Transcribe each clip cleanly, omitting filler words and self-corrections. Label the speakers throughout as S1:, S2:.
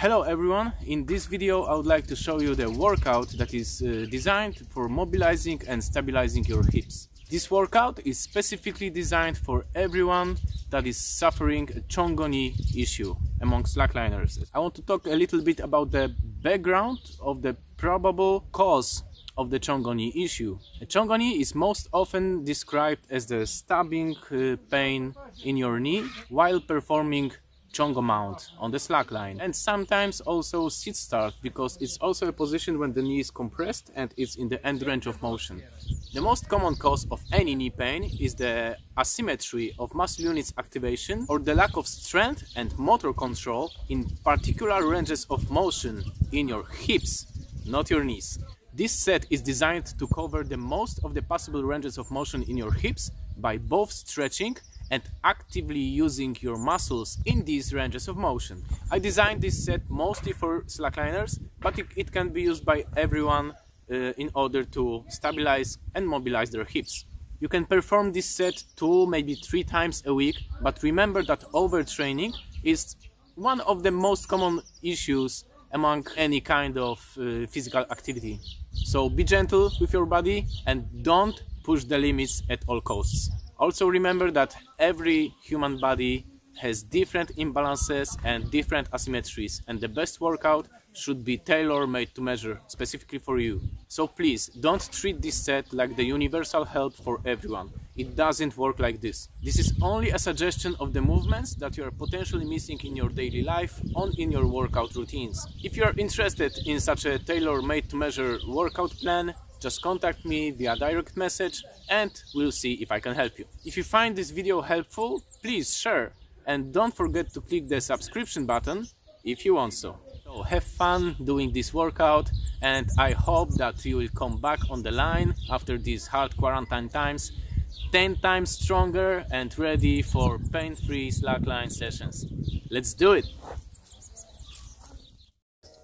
S1: Hello everyone, in this video I would like to show you the workout that is designed for mobilizing and stabilizing your hips. This workout is specifically designed for everyone that is suffering a Chongo knee issue among slackliners. I want to talk a little bit about the background of the probable cause of the Chongo knee issue. A Chongo knee is most often described as the stabbing pain in your knee while performing Chongo mount on the slackline, and sometimes also sit start, because it's also a position when the knee is compressed and it's in the end range of motion. The most common cause of any knee pain is the asymmetry of muscle units activation or the lack of strength and motor control in particular ranges of motion in your hips, not your knees. This set is designed to cover the most of the possible ranges of motion in your hips by both stretching and actively using your muscles in these ranges of motion. I designed this set mostly for slackliners, but it can be used by everyone in order to stabilize and mobilize their hips. You can perform this set 2, maybe 3 times a week, but remember that overtraining is one of the most common issues among any kind of physical activity. So be gentle with your body and don't push the limits at all costs. Also remember that every human body has different imbalances and different asymmetries, and the best workout should be tailor-made to measure specifically for you. So please don't treat this set like the universal help for everyone. It doesn't work like this. This is only a suggestion of the movements that you are potentially missing in your daily life or in your workout routines. If you are interested in such a tailor-made to measure workout plan, just contact me via direct message and we'll see if I can help you. If you find this video helpful, please share, and don't forget to click the subscription button if you want so. So have fun doing this workout, and I hope that you will come back on the line after these hard quarantine times 10 times stronger and ready for pain-free slackline sessions. Let's do it!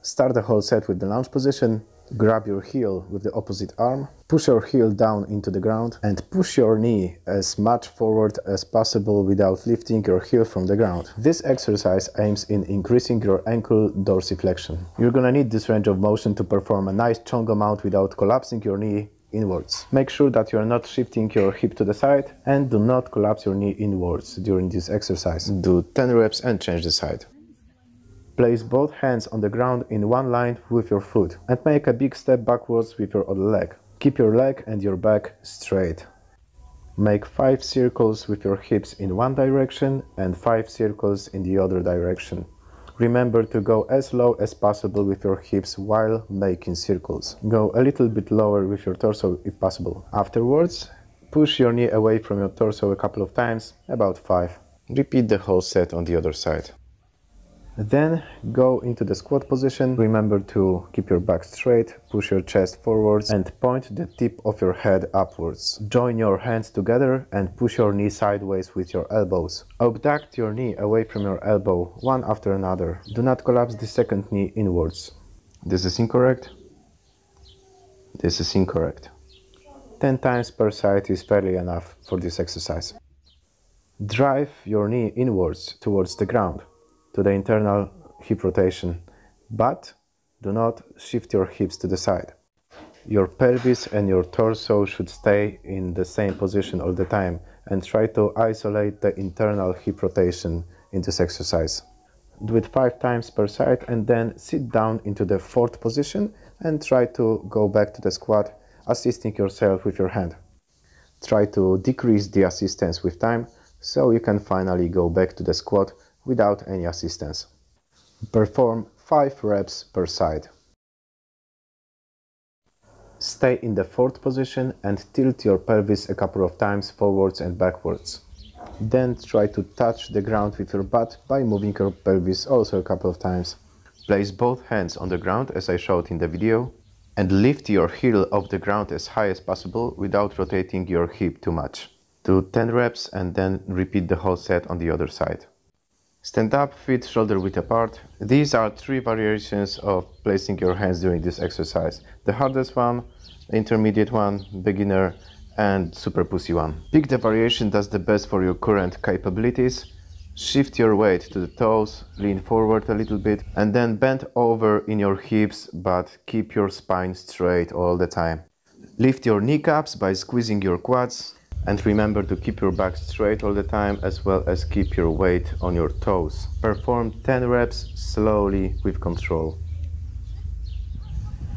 S2: Start the whole set with the lunge position. Grab your heel with the opposite arm, push your heel down into the ground and push your knee as much forward as possible without lifting your heel from the ground. This exercise aims in increasing your ankle dorsiflexion. You're gonna need this range of motion to perform a nice Chongo mount without collapsing your knee inwards. Make sure that you are not shifting your hip to the side and do not collapse your knee inwards during this exercise. Do 10 reps and change the side. Place both hands on the ground in one line with your foot and make a big step backwards with your other leg. Keep your leg and your back straight. Make 5 circles with your hips in one direction and 5 circles in the other direction. Remember to go as low as possible with your hips while making circles. Go a little bit lower with your torso if possible. Afterwards, push your knee away from your torso a couple of times, about 5. Repeat the whole set on the other side. Then go into the squat position. Remember to keep your back straight, push your chest forwards and point the tip of your head upwards. Join your hands together and push your knee sideways with your elbows. Abduct your knee away from your elbow, one after another. Do not collapse the second knee inwards. This is incorrect. This is incorrect. 10 times per side is fairly enough for this exercise. Drive your knee inwards towards the ground, to the internal hip rotation, but do not shift your hips to the side. Your pelvis and your torso should stay in the same position all the time, and try to isolate the internal hip rotation in this exercise. Do it 5 times per side and then sit down into the 4th position and try to go back to the squat, assisting yourself with your hand. Try to decrease the assistance with time so you can finally go back to the squat without any assistance. Perform 5 reps per side. Stay in the 4th position and tilt your pelvis a couple of times forwards and backwards. Then try to touch the ground with your butt by moving your pelvis also a couple of times. Place both hands on the ground as I showed in the video and lift your heel off the ground as high as possible without rotating your hip too much. Do 10 reps and then repeat the whole set on the other side. Stand up, feet shoulder width apart. These are 3 variations of placing your hands during this exercise. The hardest one, the intermediate one, beginner, and super pussy one. Pick the variation that's the best for your current capabilities Shift your weight to the toes, lean forward a little bit, and then bend over in your hips, but keep your spine straight all the time. Lift your kneecaps by squeezing your quads, and remember to keep your back straight all the time, as well as keep your weight on your toes. Perform 10 reps slowly with control.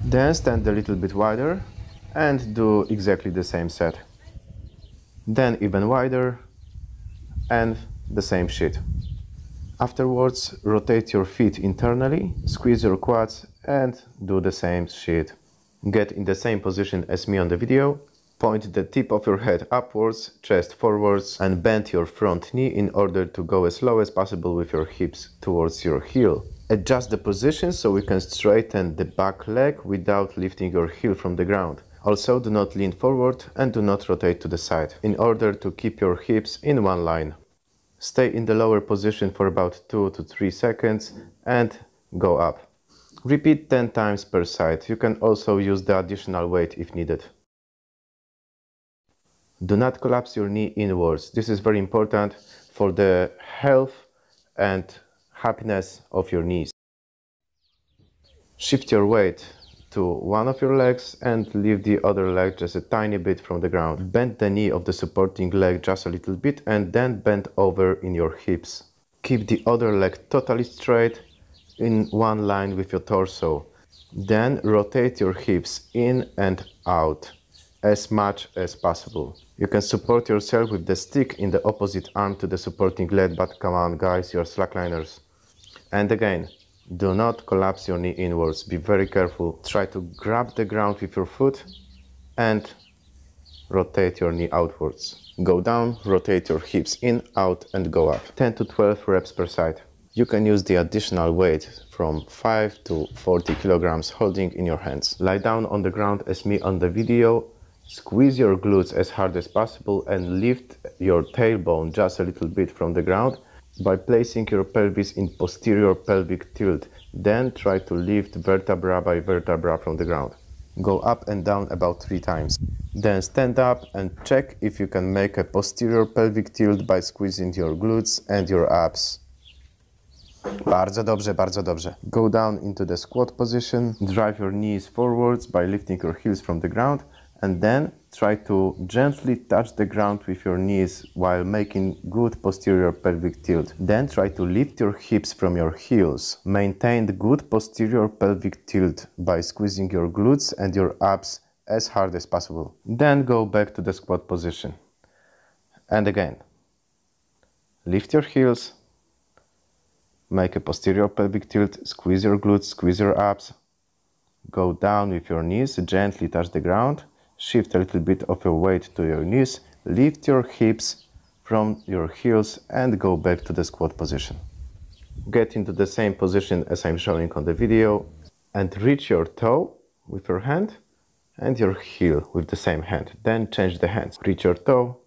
S2: Then stand a little bit wider and do exactly the same set. Then even wider and the same shit. Afterwards, rotate your feet internally, squeeze your quads and do the same shit. Get in the same position as me on the video. Point the tip of your head upwards, chest forwards, and bend your front knee in order to go as low as possible with your hips towards your heel. Adjust the position so we can straighten the back leg without lifting your heel from the ground. Also, do not lean forward and do not rotate to the side in order to keep your hips in one line. Stay in the lower position for about 2 to 3 seconds and go up. Repeat 10 times per side. You can also use the additional weight if needed. Do not collapse your knee inwards. This is very important for the health and happiness of your knees. Shift your weight to one of your legs and leave the other leg just a tiny bit from the ground. Bend the knee of the supporting leg just a little bit and then bend over in your hips. Keep the other leg totally straight in one line with your torso. Then rotate your hips in and out as much as possible. You can support yourself with the stick in the opposite arm to the supporting leg, but come on guys, you're slackliners. And again, do not collapse your knee inwards. Be very careful. Try to grab the ground with your foot and rotate your knee outwards. Go down, rotate your hips in, out and go up. 10 to 12 reps per side. You can use the additional weight from 5 to 40 kilograms holding in your hands. Lie down on the ground as me on the video. Squeeze your glutes as hard as possible and lift your tailbone just a little bit from the ground by placing your pelvis in posterior pelvic tilt. Then try to lift vertebra by vertebra from the ground. Go up and down about 3 times. Then stand up and check if you can make a posterior pelvic tilt by squeezing your glutes and your abs. Bardzo dobrze, bardzo dobrze. Go down into the squat position. Drive your knees forwards by lifting your heels from the ground. And then try to gently touch the ground with your knees while making good posterior pelvic tilt. Then try to lift your hips from your heels. Maintain the good posterior pelvic tilt by squeezing your glutes and your abs as hard as possible. Then go back to the squat position. And again, lift your heels, make a posterior pelvic tilt, squeeze your glutes, squeeze your abs. Go down with your knees, gently touch the ground. Shift a little bit of your weight to your knees, lift your hips from your heels and go back to the squat position. Get into the same position as I'm showing on the video and reach your toe with your hand and your heel with the same hand. Then change the hands. Reach your toe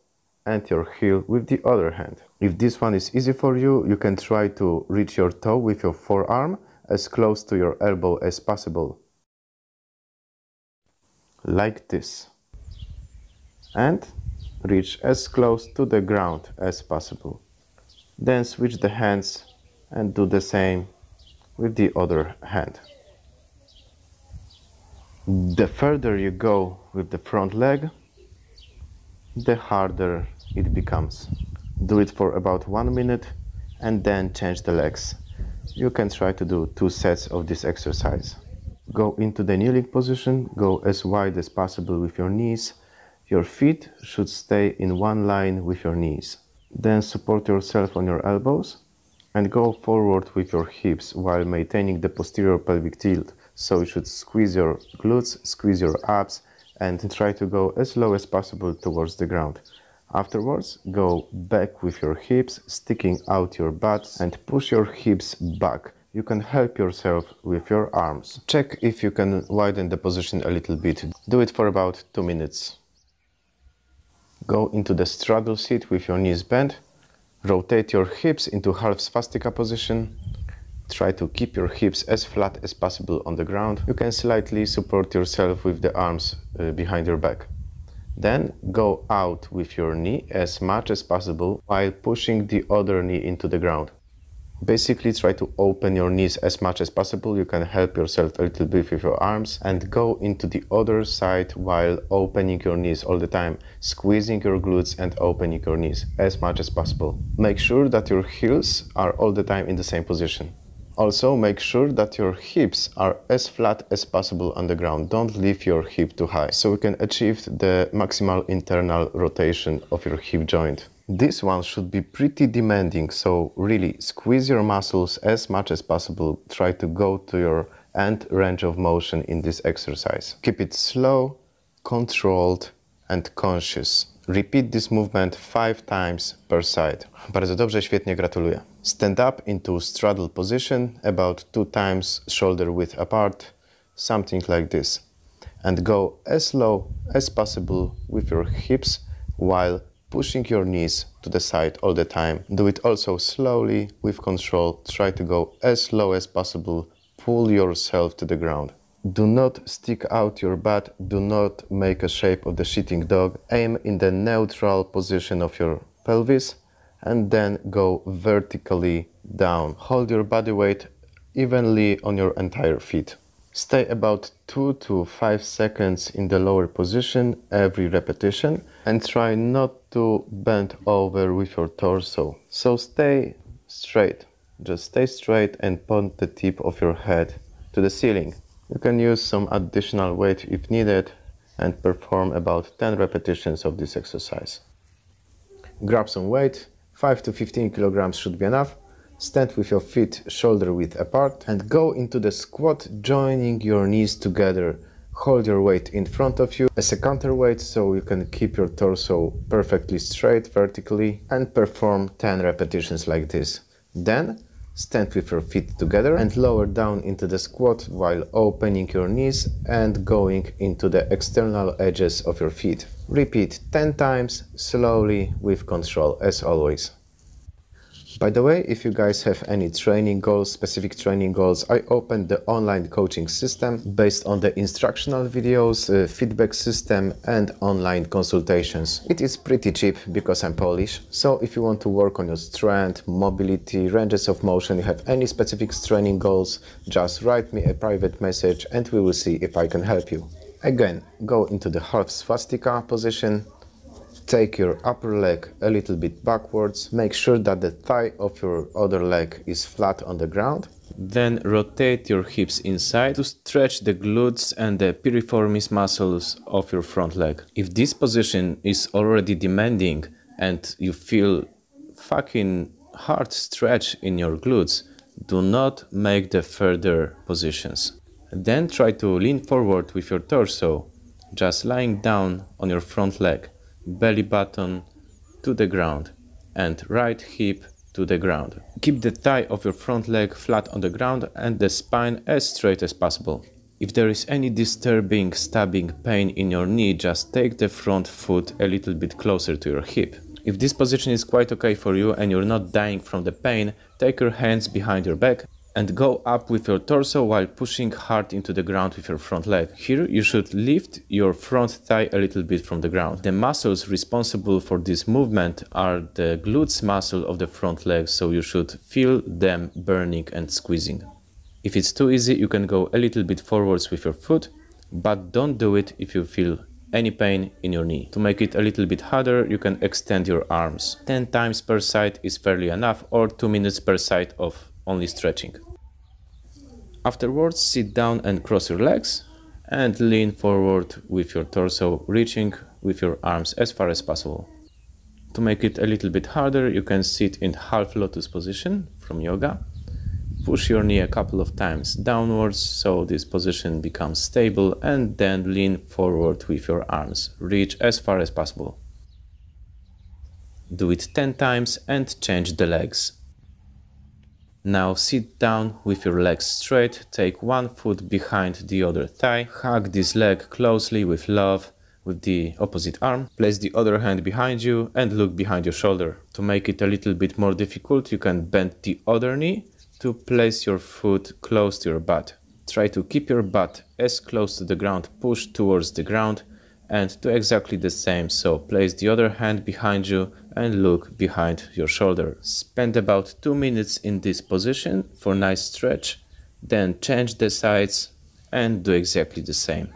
S2: and your heel with the other hand. If this one is easy for you, you can try to reach your toe with your forearm as close to your elbow as possible. Like this, and reach as close to the ground as possible. Then switch the hands and do the same with the other hand. The further you go with the front leg, the harder it becomes. Do it for about 1 minute and then change the legs. You can try to do 2 sets of this exercise. Go into the kneeling position, go as wide as possible with your knees. Your feet should stay in one line with your knees. Then support yourself on your elbows and go forward with your hips while maintaining the posterior pelvic tilt. So you should squeeze your glutes, squeeze your abs and try to go as low as possible towards the ground. Afterwards, go back with your hips, sticking out your butts and push your hips back. You can help yourself with your arms. Check if you can widen the position a little bit. Do it for about 2 minutes. Go into the straddle seat with your knees bent. Rotate your hips into half swastika position. Try to keep your hips as flat as possible on the ground. You can slightly support yourself with the arms behind your back. Then go out with your knee as much as possible while pushing the other knee into the ground. Basically try to open your knees as much as possible. You can help yourself a little bit with your arms and go into the other side while opening your knees all the time, squeezing your glutes and opening your knees as much as possible. Make sure that your heels are all the time in the same position. Also make sure that your hips are as flat as possible on the ground. Don't leave your hip too high so you can achieve the maximal internal rotation of your hip joint. This one should be pretty demanding, so really squeeze your muscles as much as possible. Try to go to your end range of motion in this exercise. Keep it slow, controlled and conscious. Repeat this movement 5 times per side. Bardzo dobrze, świetnie, gratuluję. Stand up into straddle position, about 2 times shoulder width apart, something like this. And go as low as possible with your hips while pushing your knees to the side all the time. Do it also slowly, with control. Try to go as low as possible. Pull yourself to the ground. Do not stick out your butt. Do not make a shape of the sitting dog. Aim in the neutral position of your pelvis and then go vertically down. Hold your body weight evenly on your entire feet. Stay about 2 to 5 seconds in the lower position every repetition and try not to bend over with your torso. So stay straight. Just stay straight and point the tip of your head to the ceiling. You can use some additional weight if needed and perform about 10 repetitions of this exercise. Grab some weight, 5 to 15 kilograms should be enough. Stand with your feet shoulder width apart and go into the squat, joining your knees together. Hold your weight in front of you as a counterweight so you can keep your torso perfectly straight vertically and perform 10 repetitions like this. Then stand with your feet together and lower down into the squat while opening your knees and going into the external edges of your feet. Repeat 10 times slowly with control as always. By the way, if you guys have any training goals, specific training goals, I opened the online coaching system based on the instructional videos, feedback system and online consultations. It is pretty cheap because I'm Polish. So if you want to work on your strength, mobility, ranges of motion, you have any specific training goals, just write me a private message and we will see if I can help you. Again, go into the half swastika position. Take your upper leg a little bit backwards. Make sure that the thigh of your other leg is flat on the ground. Then rotate your hips inside to stretch the glutes and the piriformis muscles of your front leg. If this position is already demanding and you feel fucking hard stretch in your glutes, do not make the further positions. Then try to lean forward with your torso, just lying down on your front leg. Belly button to the ground and right hip to the ground. Keep the thigh of your front leg flat on the ground and the spine as straight as possible. If there is any disturbing stabbing pain in your knee, just take the front foot a little bit closer to your hip. If this position is quite okay for you and you're not dying from the pain, take your hands behind your back and go up with your torso while pushing hard into the ground with your front leg. Here you should lift your front thigh a little bit from the ground. The muscles responsible for this movement are the glutes muscle of the front leg, so you should feel them burning and squeezing. If it's too easy, you can go a little bit forwards with your foot, but don't do it if you feel any pain in your knee. To make it a little bit harder, you can extend your arms. 10 times per side is fairly enough, or 2 minutes per side of only stretching. Afterwards, sit down and cross your legs and lean forward with your torso, reaching with your arms as far as possible. To make it a little bit harder, you can sit in half lotus position from yoga. Push your knee a couple of times downwards so this position becomes stable and then lean forward with your arms. Reach as far as possible. Do it 10 times and change the legs. Now sit down with your legs straight, take one foot behind the other thigh, hug this leg closely with love with the opposite arm, place the other hand behind you and look behind your shoulder. To make it a little bit more difficult, you can bend the other knee to place your foot close to your butt. Try to keep your butt as close to the ground, push towards the ground
S1: and do exactly the same. So place the other hand behind you and look behind your shoulder. Spend about 2 minutes in this position for nice stretch, then change the sides and do exactly the same.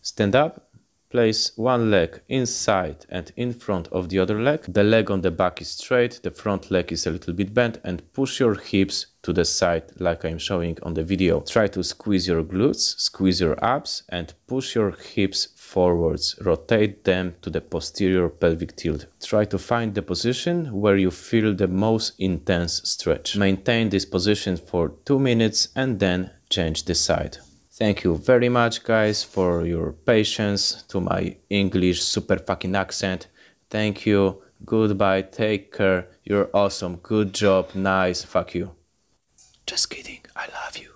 S1: Stand up, place one leg inside and in front of the other leg. The leg on the back is straight, the front leg is a little bit bent, and push your hips to the side like I'm showing on the video. Try to squeeze your glutes, squeeze your abs and push your hips forwards. Rotate them to the posterior pelvic tilt. Try to find the position where you feel the most intense stretch. Maintain this position for 2 minutes and then change the side. Thank you very much, guys, for your patience to my English super fucking accent. Thank you. Goodbye. Take care. You're awesome. Good job. Nice. Fuck you. Just kidding. I love you.